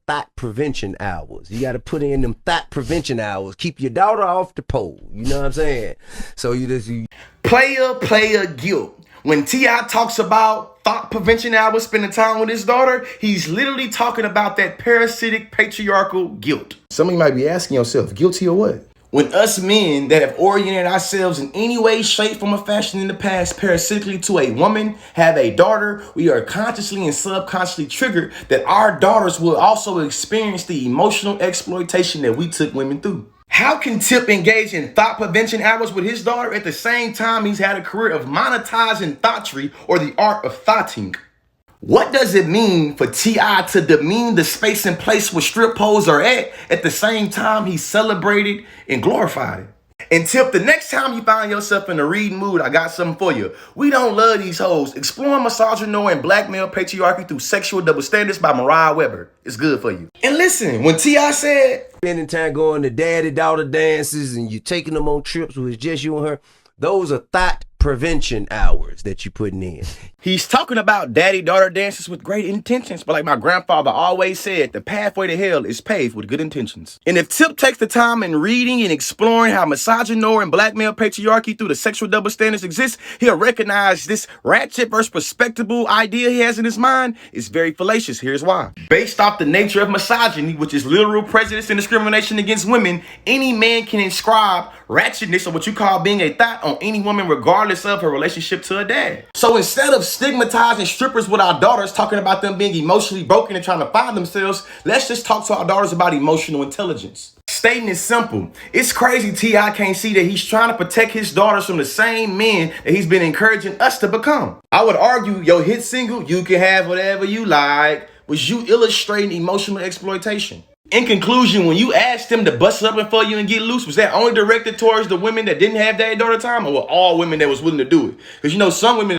thought prevention hours. You got to put in them thought prevention hours. Keep your daughter off the pole. You know what I'm saying? So you Player guilt. When T.I. talks about thought prevention hours, spending time with his daughter, he's literally talking about that parasitic patriarchal guilt. Some of you might be asking yourself, guilty or what? When us men that have oriented ourselves in any way, shape, form, or fashion in the past parasitically to a woman have a daughter, we are consciously and subconsciously triggered that our daughters will also experience the emotional exploitation that we took women through. How can Tip engage in thought prevention hours with his daughter at the same time he's had a career of monetizing thoughtry or the art of thoughting? What does it mean for T.I. to demean the space and place where strip poles are at the same time he celebrated and glorified it? And Tip, the next time you find yourself in a reading mood, I got something for you. We Don't Love These Hoes, Exploring Misogyny and Black Male Patriarchy Through Sexual Double Standards by Mariah Weber. It's good for you. And listen, when T.I. said, spending time going to daddy-daughter dances and you taking them on trips where it's just you and her, those are thought prevention hours that you're putting in. He's talking about daddy-daughter dances with great intentions, but like my grandfather always said, the pathway to hell is paved with good intentions. And if Tip takes the time in reading and exploring how misogyny and black male patriarchy through the sexual double standards exists, he'll recognize this ratchet versus respectable idea he has in his mind is very fallacious. Here's why. Based off the nature of misogyny, which is literal prejudice and discrimination against women, any man can inscribe ratchetness, or what you call being a thought, on any woman regardless of her relationship to her dad. So instead of stigmatizing strippers with our daughters, talking about them being emotionally broken and trying to find themselves, let's just talk to our daughters about emotional intelligence. Stating is simple. It's crazy T.I. can't see that he's trying to protect his daughters from the same men that he's been encouraging us to become. I would argue your hit single, You Can Have Whatever You Like, was you illustrating emotional exploitation. In conclusion, when you asked them to bust it up for you and get loose, was that only directed towards the women that didn't have daddy-daughter time, or were all women that was willing to do it? Because you know some women